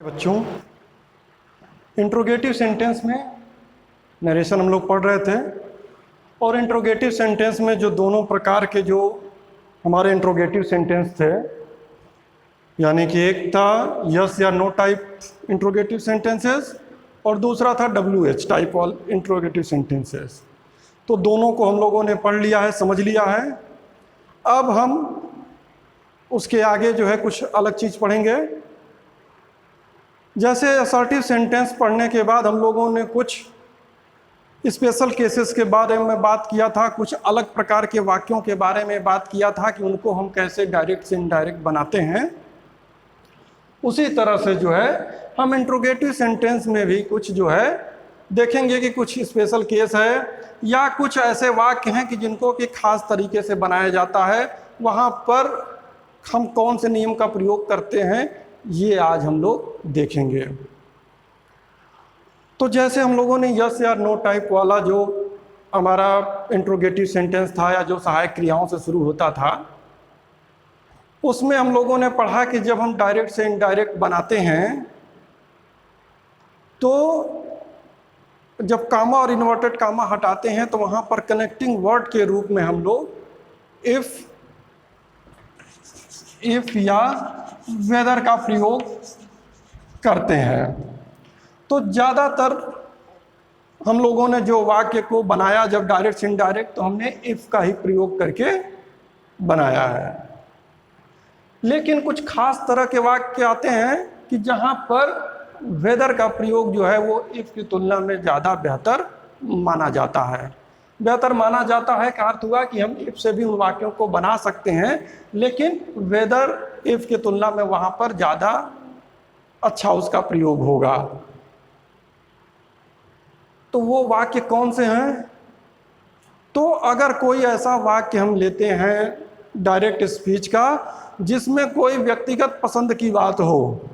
बच्चों, interrogative sentence में narration हम लोग पढ़ रहे थे और इंट्रोगेटिव सेंटेंस में जो दोनों प्रकार के जो हमारे इंट्रोगेटिव सेंटेंस थे, यानी कि एक था यस या नो टाइप इंट्रोगेटिव सेंटेंसेस और दूसरा था WH टाइप वाल इंट्रोगेटिव सेंटेंसेस। तो दोनों को हम लोगों ने पढ़ लिया है, समझ लिया है। अब हम उसके आगे जो है कुछ अलग चीज़ पढ़ेंगे। जैसे असर्टिव सेंटेंस पढ़ने के बाद हम लोगों ने कुछ स्पेशल केसेस के बारे में बात किया था, कुछ अलग प्रकार के वाक्यों के बारे में बात किया था कि उनको हम कैसे डायरेक्ट से इनडायरेक्ट बनाते हैं। उसी तरह से जो है हम इंट्रोगेटिव सेंटेंस में भी कुछ जो है देखेंगे कि कुछ स्पेशल केस है या कुछ ऐसे वाक्य हैं कि जिनको कि खास तरीके से बनाया जाता है, वहाँ पर हम कौन से नियम का प्रयोग करते हैं, ये आज हम लोग देखेंगे। तो जैसे हम लोगों ने यस या नो टाइप वाला जो हमारा इंट्रोगेटिव सेंटेंस था या जो सहायक क्रियाओं से शुरू होता था, उसमें हम लोगों ने पढ़ा कि जब हम डायरेक्ट से इनडायरेक्ट बनाते हैं तो जब कामा और इन्वर्टेड कामा हटाते हैं तो वहाँ पर कनेक्टिंग वर्ड के रूप में हम लोग इफ या वेदर का प्रयोग करते हैं। तो ज़्यादातर हम लोगों ने जो वाक्य को बनाया जब डायरेक्ट से इनडायरेक्ट, तो हमने इफ का ही प्रयोग करके बनाया है। लेकिन कुछ खास तरह के वाक्य आते हैं कि जहाँ पर वेदर का प्रयोग जो है वो इफ की तुलना में ज़्यादा बेहतर माना जाता है। बेहतर माना जाता है का अर्थ हुआ कि हम इफ से भी उन वाक्यों को बना सकते हैं, लेकिन वेदर इफ की तुलना में वहाँ पर ज़्यादा अच्छा उसका प्रयोग होगा। तो वो वाक्य कौन से हैं? तो अगर कोई ऐसा वाक्य हम लेते हैं डायरेक्ट स्पीच का जिसमें कोई व्यक्तिगत पसंद की बात हो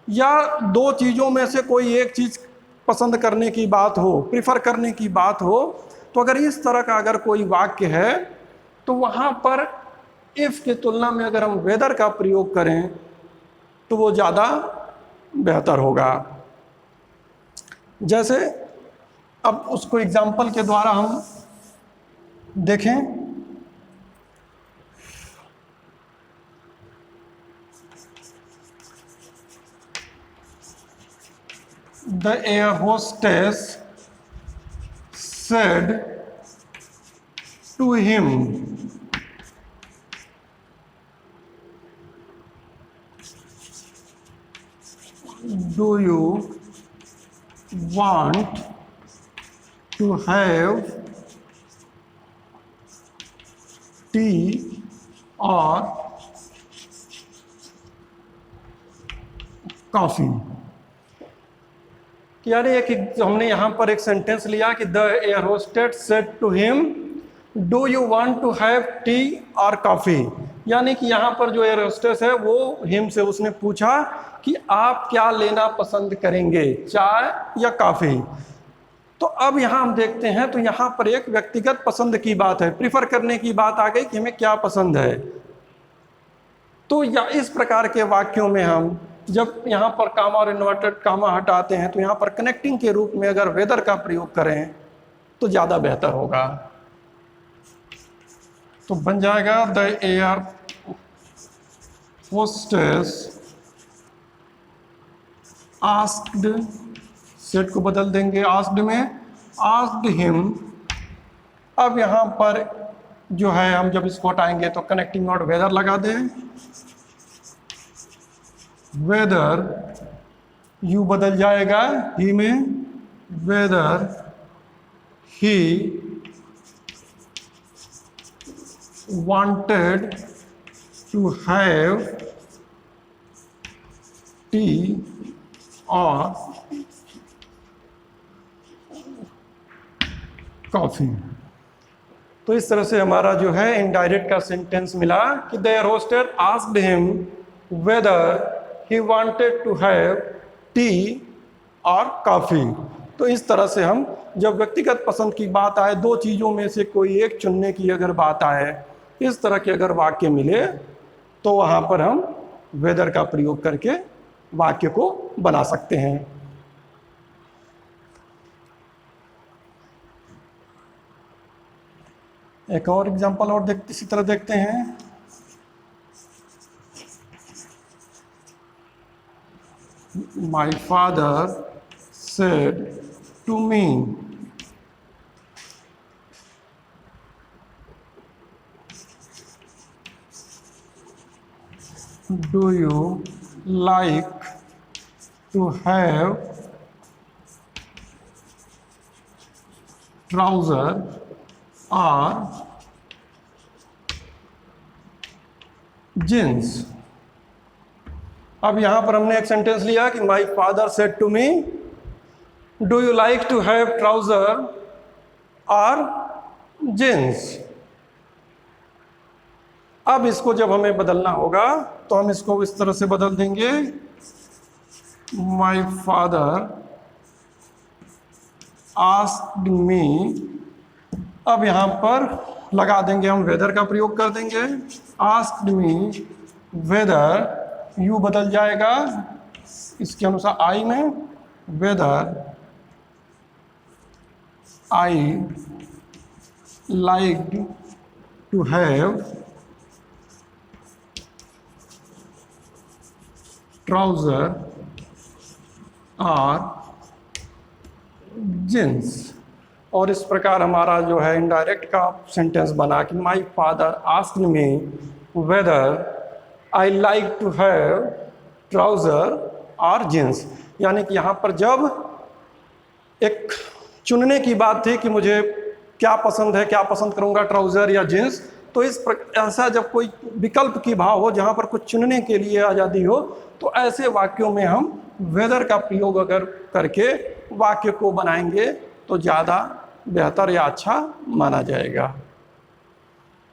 या दो चीज़ों में से कोई एक चीज़ पसंद करने की बात हो, प्रिफर करने की बात हो, तो अगर इस तरह का अगर कोई वाक्य है तो वहाँ पर इफ की तुलना में अगर हम वेदर का प्रयोग करें तो वो ज़्यादा बेहतर होगा। जैसे अब उसको एग्जाम्पल के द्वारा हम देखें। The air hostess said to him, do you want to have tea or coffee? यानी एक हमने यहाँ पर एक सेंटेंस लिया कि the air hostess said to him do you want to have tea और कॉफ़ी, यानी कि यहाँ पर जो एयर होस्टेस है वो हिम से उसने पूछा कि आप क्या लेना पसंद करेंगे, चाय या कॉफ़ी। तो अब यहाँ हम देखते हैं तो यहाँ पर एक व्यक्तिगत पसंद की बात है, प्रिफर करने की बात आ गई कि हमें क्या पसंद है। तो या इस प्रकार के वाक्यों में हम जब यहाँ पर कामा और इन्वर्टेड कामा हटाते हैं तो यहाँ पर कनेक्टिंग के रूप में अगर वेदर का प्रयोग करें तो ज़्यादा बेहतर होगा। तो बन जाएगा the air hostess asked, set को बदल देंगे आस्क्ड में, आस्क्ड हिम। अब यहाँ पर जो है हम जब इसको हटाएंगे तो कनेक्टिंग वर्ड वेदर लगा दें। वेदर यू बदल जाएगा ही में, whether he wanted to have tea और कॉफी। तो इस तरह से हमारा जो है इनडायरेक्ट का सेंटेंस मिला कि the hostess asked him weather he wanted to have tea और कॉफ़ी। तो इस तरह से हम जब व्यक्तिगत पसंद की बात आए, दो चीज़ों में से कोई एक चुनने की अगर बात आए, इस तरह के अगर वाक्य मिले तो वहाँ पर हम वेदर का प्रयोग करके वाक्य को बना सकते हैं। एक और एग्जांपल और इसी तरह देखते हैं। My father said to me, do you like to have trouser or jeans? अब यहां पर हमने एक सेंटेंस लिया कि my father said to me, do you like to have trouser और जींस। अब इसको जब हमें बदलना होगा तो हम इसको इस तरह से बदल देंगे, माई फादर आस्क्ड मी। अब यहां पर लगा देंगे हम वेदर का प्रयोग कर देंगे, आस्क्ड मी वेदर, यू बदल जाएगा इसके अनुसार आई में, whether I like to have trouser और जींस। और इस प्रकार हमारा जो है इनडायरेक्ट का सेंटेंस बना कि my father asked me whether I like to have trouser और जींस। यानी कि यहाँ पर जब एक चुनने की बात थी कि मुझे क्या पसंद है, क्या पसंद करूँगा, ट्राउज़र या जींस, तो ऐसा जब कोई विकल्प की भाव हो जहाँ पर कुछ चुनने के लिए आज़ादी हो, तो ऐसे वाक्यों में हम वेदर का प्रयोग अगर करके वाक्य को बनाएंगे तो ज़्यादा बेहतर या अच्छा माना जाएगा।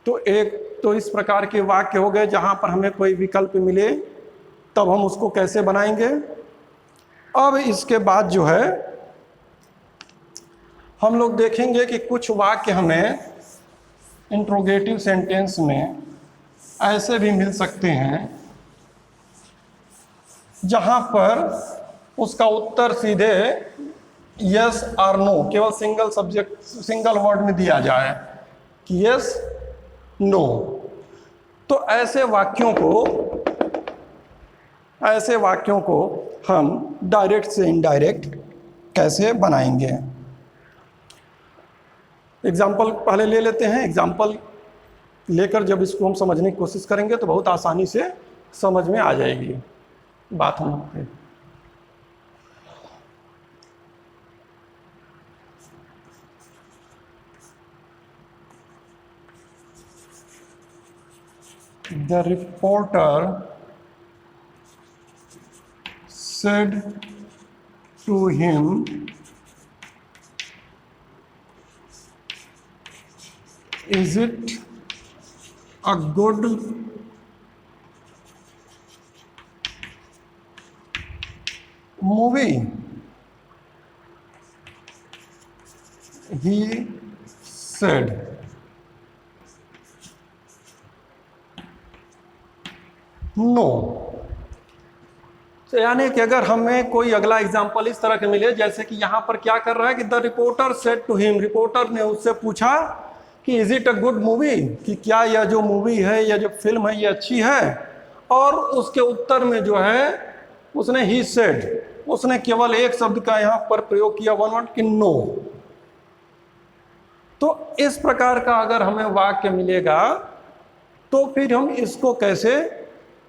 तो इस प्रकार के वाक्य हो गए जहाँ पर हमें कोई विकल्प मिले तब हम उसको कैसे बनाएंगे। अब इसके बाद जो है हम लोग देखेंगे कि कुछ वाक्य हमें इंट्रोगेटिव सेंटेंस में ऐसे भी मिल सकते हैं जहाँ पर उसका उत्तर सीधे यस और नो, केवल सिंगल वर्ड में दिया जाए कि यस नो। तो ऐसे वाक्यों को हम डायरेक्ट से इनडायरेक्ट कैसे बनाएंगे। एग्जाम्पल पहले ले लेते हैं। एग्जाम्पल लेकर जब इसको हम समझने की कोशिश करेंगे तो बहुत आसानी से समझ में आ जाएगी बात हम लोग की। The reporter said to him, is it a good movie? He said. No. तो यानी कि अगर हमें कोई अगला एग्जाम्पल इस तरह के मिले, जैसे कि यहाँ पर क्या कर रहा है कि the reporter said to him, reporter ने उससे पूछा कि is it a good movie, कि क्या यह जो मूवी है या जो फिल्म है ये अच्छी है। और उसके उत्तर में जो है उसने ही सेड, उसने केवल एक शब्द का यहाँ पर प्रयोग किया, वन वर्ड, कि नो। तो इस प्रकार का अगर हमें वाक्य मिलेगा तो फिर हम इसको कैसे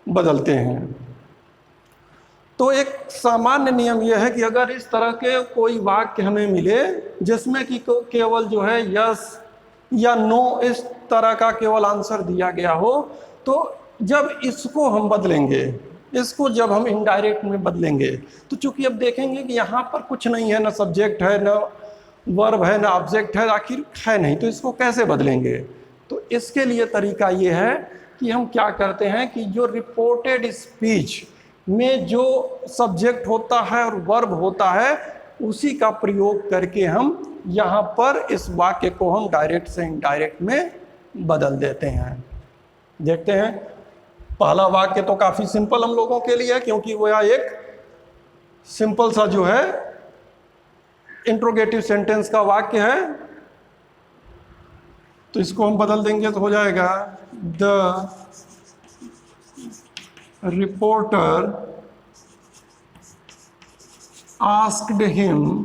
बदलते हैं। तो एक सामान्य नियम यह है कि अगर इस तरह के कोई वाक्य हमें मिले जिसमें कि केवल जो है यस या नो इस तरह का केवल आंसर दिया गया हो, तो जब इसको हम बदलेंगे, इसको जब हम इनडायरेक्ट में बदलेंगे, तो चूंकि अब देखेंगे कि यहाँ पर कुछ नहीं है, ना सब्जेक्ट है, ना वर्ब है, ना ऑब्जेक्ट है, आखिर है नहीं, तो इसको कैसे बदलेंगे। तो इसके लिए तरीका ये है कि हम क्या करते हैं कि जो रिपोर्टेड स्पीच में जो सब्जेक्ट होता है और वर्ब होता है उसी का प्रयोग करके हम यहाँ पर इस वाक्य को हम डायरेक्ट से इनडायरेक्ट में बदल देते हैं। देखते हैं, पहला वाक्य तो काफ़ी सिंपल हम लोगों के लिए है क्योंकि वह एक सिंपल सा जो है इंट्रोगेटिव सेंटेंस का वाक्य है, तो इसको हम बदल देंगे तो हो जाएगा the reporter asked him,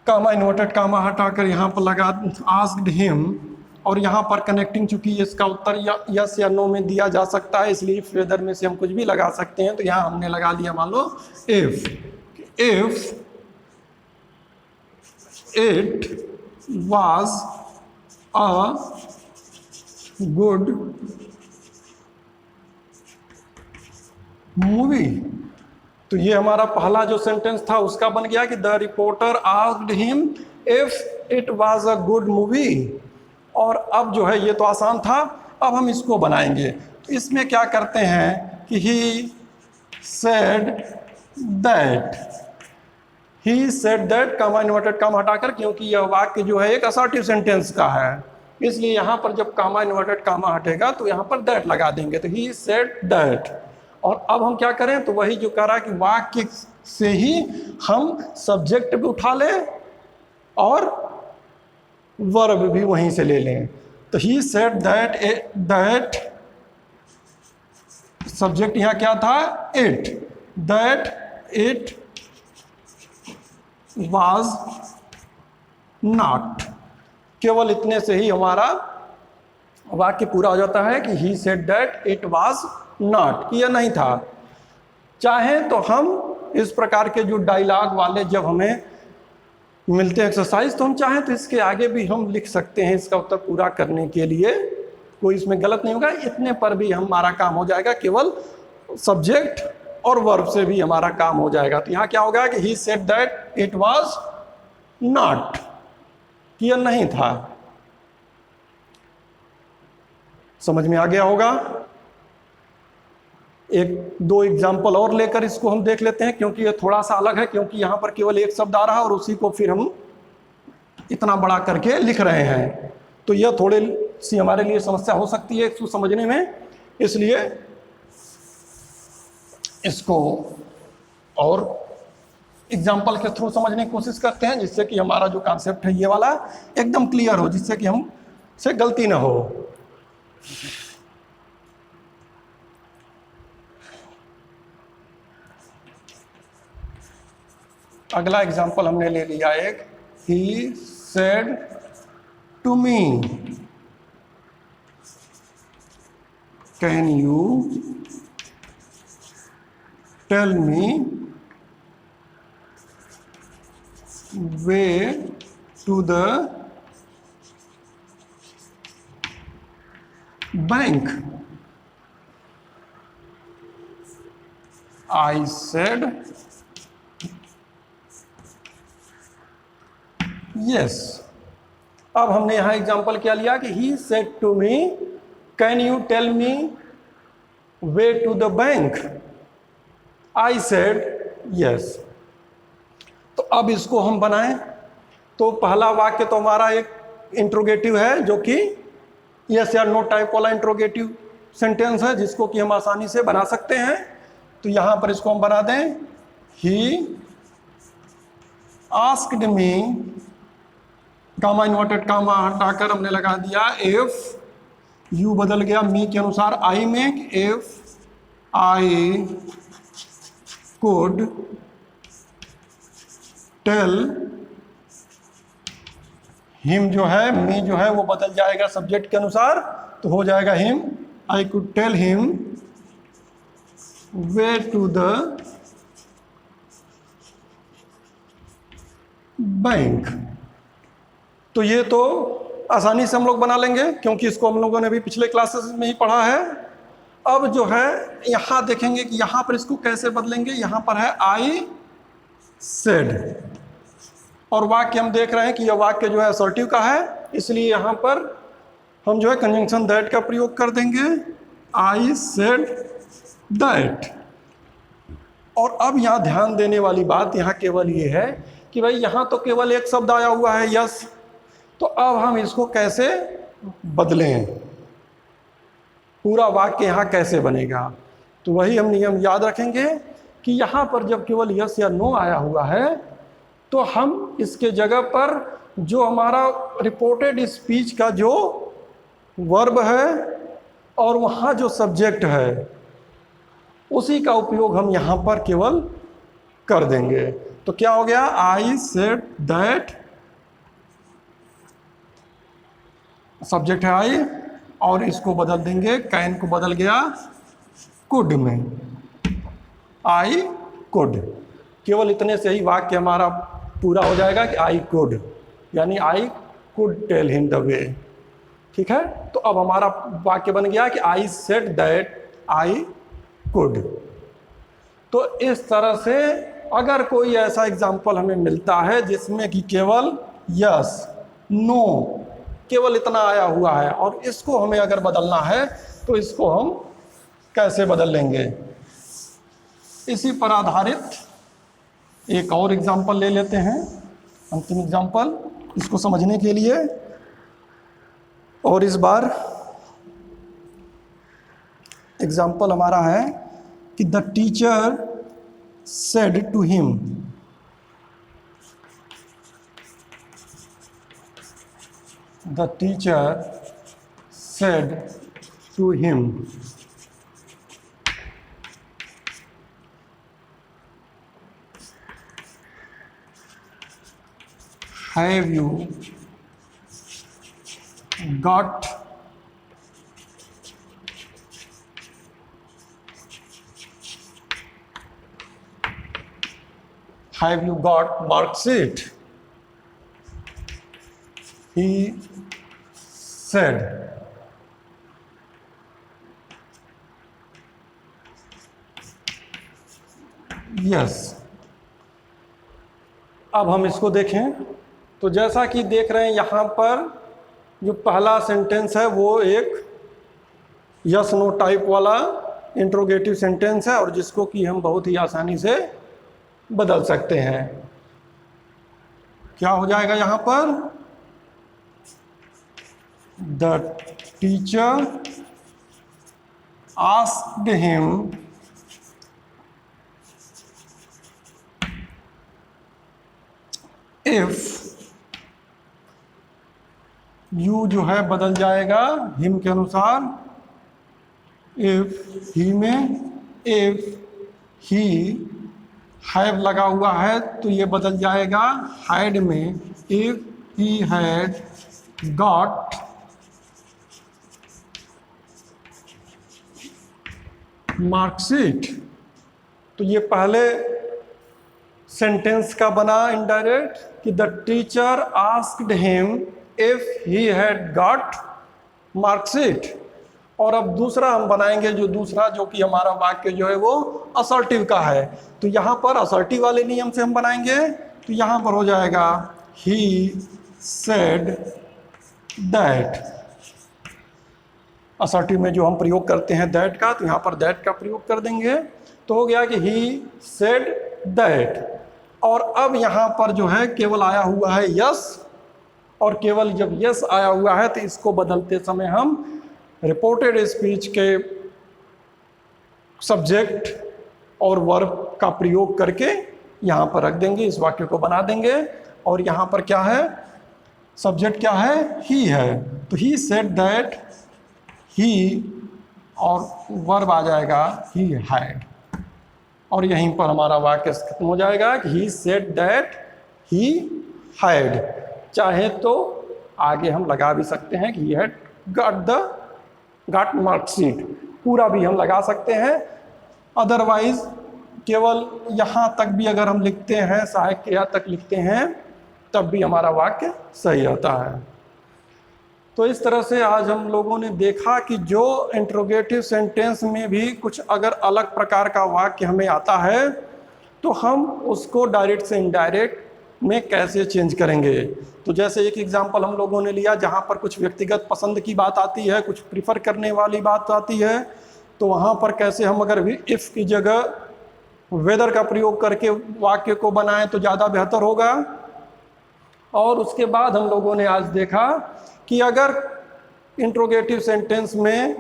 comma inverted comma हटाकर यहाँ पर लगा आस्क्ड हिम, और यहाँ पर कनेक्टिंग, चूंकि इसका उत्तर यस या नो में दिया जा सकता है, इसलिए वेदर में से हम कुछ भी लगा सकते हैं। तो यहाँ हमने लगा लिया मान लो if it was a good movie। तो ये हमारा पहला जो सेंटेंस था उसका बन गया कि the reporter asked him if it was a good movie. और अब जो है ये तो आसान था, अब हम इसको बनाएंगे। तो इसमें क्या करते हैं कि he said that comma inverted comma हटाकर, क्योंकि यह वाक्य जो है एक असर्टिव सेंटेंस का है, इसलिए यहाँ पर जब कामा इन्वर्टेड कामा हटेगा तो यहाँ पर दैट लगा देंगे, तो ही सेड दैट। और अब हम क्या करें, तो वही जो कह रहा है कि वाक्य से ही हम सब्जेक्ट भी उठा लें और वर्ब भी वहीं से ले लें। तो ही सेड दैट सब्जेक्ट यहाँ क्या था, इट was not। केवल इतने से ही हमारा वाक्य पूरा हो जाता है कि he said that it was not, कि यह नहीं था। चाहे तो हम इस प्रकार के जो डायलॉग वाले जब हमें मिलते हैं एक्सरसाइज, तो हम चाहें तो इसके आगे भी हम लिख सकते हैं इसका उत्तर पूरा करने के लिए, कोई इसमें गलत नहीं होगा। इतने पर भी हमारा काम हो जाएगा, केवल सब्जेक्ट और वर्ब से भी हमारा काम हो जाएगा। तो यहाँ क्या होगा कि he said that it was not, कि यह नहीं था। समझ में आ गया होगा। एक दो एग्जाम्पल और लेकर इसको हम देख लेते हैं, क्योंकि यह थोड़ा सा अलग है, क्योंकि यहाँ पर केवल एक शब्द आ रहा है और उसी को फिर हम इतना बड़ा करके लिख रहे हैं। तो यह थोड़ी सी हमारे लिए समस्या हो सकती है इसको समझने में, इसलिए इसको और एग्जाम्पल के थ्रू समझने की कोशिश करते हैं, जिससे कि हमारा जो कॉन्सेप्ट है ये वाला एकदम क्लियर हो, जिससे कि हम से गलती ना हो। अगला एग्जाम्पल हमने ले लिया एक, he said to me can you tell me way to the bank. I said yes। अब हमने यहां एग्जाम्पल क्या लिया कि he said to me can you tell me way to the bank। I said yes। तो अब इसको हम बनाएं, तो पहला वाक्य तो हमारा एक इंट्रोगेटिव है, जो कि यस या नो टाइप वाला इंट्रोगेटिव सेंटेंस है, जिसको कि हम आसानी से बना सकते हैं। तो यहां पर इसको हम बना दें, he asked me, comma inverted comma हटाकर हमने लगा दिया इफ, यू बदल गया मी के अनुसार आई में, if I could tell him, जो है मी जो है वो बदल जाएगा सब्जेक्ट के अनुसार, तो हो जाएगा him, I could tell him way to the bank. तो ये तो आसानी से हम लोग बना लेंगे, क्योंकि इसको हम लोगों ने भी पिछले क्लासेस में ही पढ़ा है। अब जो है यहाँ देखेंगे कि यहाँ पर इसको कैसे बदलेंगे। यहाँ पर है आई सेड, और वाक्य हम देख रहे हैं कि यह वाक्य जो है असर्टिव का है, इसलिए यहाँ पर हम जो है कंजंक्शन दैट का प्रयोग कर देंगे, आई सेड दैट। और अब यहाँ ध्यान देने वाली बात यहाँ केवल ये है कि भाई यहाँ तो केवल एक शब्द आया हुआ है यस, तो अब हम इसको कैसे बदलें, पूरा वाक्य यहाँ कैसे बनेगा। तो वही हम नियम याद रखेंगे कि यहाँ पर जब केवल यस या नो आया हुआ है तो हम इसके जगह पर जो हमारा रिपोर्टेड स्पीच का जो वर्ब है और वहाँ जो सब्जेक्ट है उसी का उपयोग हम यहाँ पर केवल कर देंगे। तो क्या हो गया, आई सेड दैट, सब्जेक्ट है आई और इसको बदल देंगे, कैन को बदल गया कुड में, आई कुड। केवल इतने से ही वाक्य हमारा पूरा हो जाएगा कि आई कुड, यानी I could tell him the way. ठीक है, तो अब हमारा वाक्य बन गया कि I said that I could. तो इस तरह से अगर कोई ऐसा एग्जाम्पल हमें मिलता है जिसमें कि केवल यस नो केवल इतना आया हुआ है और इसको हमें अगर बदलना है तो इसको हम कैसे बदल लेंगे, इसी पर आधारित एक और एग्जाम्पल ले लेते हैं, अंतिम एग्जाम्पल इसको समझने के लिए। और इस बार एग्जाम्पल हमारा है कि the teacher said to him, the teacher said to him, have you got mark sheet? He said. Yes. अब हम इसको देखें तो जैसा कि देख रहे हैं यहाँ पर जो पहला सेंटेंस है वो एक यस नो टाइप वाला इंट्रोगेटिव सेंटेंस है और जिसको कि हम बहुत ही आसानी से बदल सकते हैं। क्या हो जाएगा यहाँ पर, the teacher asked him if, you जो है बदल जाएगा हिम के अनुसार, इफ ही में, इफ ही हैव लगा हुआ है तो ये बदल जाएगा हैड में, if he had got marksheet. तो ये पहले सेंटेंस का बना इनडायरेक्ट कि the teacher asked him if he had got marksheet. और अब दूसरा हम बनाएंगे जो कि हमारा वाक्य जो है वो असर्टिव का है। तो यहाँ पर असर्टिव वाले नियम से हम बनाएंगे तो यहाँ पर हो जाएगा ही सेड दैट। असर्टिव में जो हम प्रयोग करते हैं दैट का, तो यहाँ पर दैट का प्रयोग कर देंगे तो हो गया कि ही सेड दैट। और अब यहाँ पर जो है केवल आया हुआ है यस, और केवल जब यस आया हुआ है तो इसको बदलते समय हम रिपोर्टेड स्पीच के सब्जेक्ट और वर्ब का प्रयोग करके यहाँ पर रख देंगे, इस वाक्य को बना देंगे। और यहाँ पर क्या है, सब्जेक्ट क्या है, ही है, तो ही सेड दैट ही, और वर्ब आ जाएगा ही हैड। और यहीं पर हमारा वाक्य खत्म हो जाएगा कि he said that he had. चाहे तो आगे हम लगा भी सकते हैं कि ही हैड गॉट मार्कशीट, पूरा भी हम लगा सकते हैं। अदरवाइज केवल यहाँ तक भी अगर हम लिखते हैं, सहायक क्रिया तक लिखते हैं, तब भी हमारा वाक्य सही आता है। तो इस तरह से आज हम लोगों ने देखा कि जो इंट्रोगेटिव सेंटेंस में भी कुछ अगर अलग प्रकार का वाक्य हमें आता है तो हम उसको डायरेक्ट से इनडायरेक्ट में कैसे चेंज करेंगे। तो जैसे एक एग्जांपल हम लोगों ने लिया जहाँ पर कुछ व्यक्तिगत पसंद की बात आती है, कुछ प्रीफर करने वाली बात आती है, तो वहाँ पर कैसे हम अगर इफ़ की जगह वेदर का प्रयोग करके वाक्य को बनाएं तो ज़्यादा बेहतर होगा। और उसके बाद हम लोगों ने आज देखा कि अगर इंट्रोगेटिव सेंटेंस में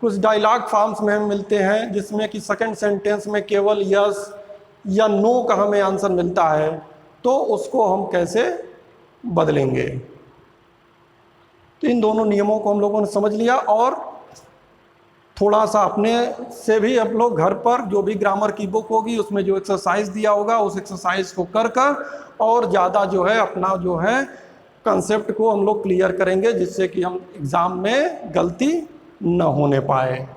कुछ डायलॉग फॉर्म्स में मिलते हैं जिसमें कि सेकंड सेंटेंस में केवल यस या नो का हमें आंसर मिलता है तो उसको हम कैसे बदलेंगे। तो इन दोनों नियमों को हम लोगों ने समझ लिया, और थोड़ा सा अपने से भी आप लोग घर पर जो भी ग्रामर की बुक होगी उसमें जो एक्सरसाइज दिया होगा उस एक्सरसाइज को कर और ज़्यादा जो है अपना जो है कंसेप्ट को हम लोग क्लियर करेंगे, जिससे कि हम एग्ज़ाम में गलती न होने पाए।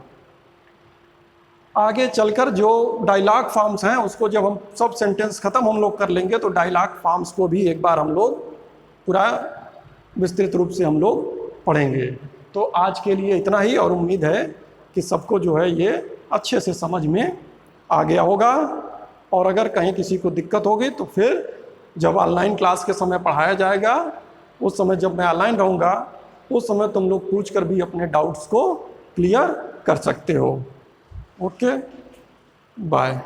आगे चलकर जो डायलॉग फॉर्म्स हैं उसको जब हम सब सेंटेंस ख़त्म हम लोग कर लेंगे तो डायलॉग फॉर्म्स को भी एक बार हम लोग पूरा विस्तृत रूप से हम लोग पढ़ेंगे। तो आज के लिए इतना ही, और उम्मीद है कि सबको जो है ये अच्छे से समझ में आ गया होगा। और अगर कहीं किसी को दिक्कत होगी तो फिर जब ऑनलाइन क्लास के समय पढ़ाया जाएगा उस समय जब मैं ऑनलाइन रहूँगा उस समय तुम लोग पूछ कर भी अपने डाउट्स को क्लियर कर सकते हो। Okay, bye.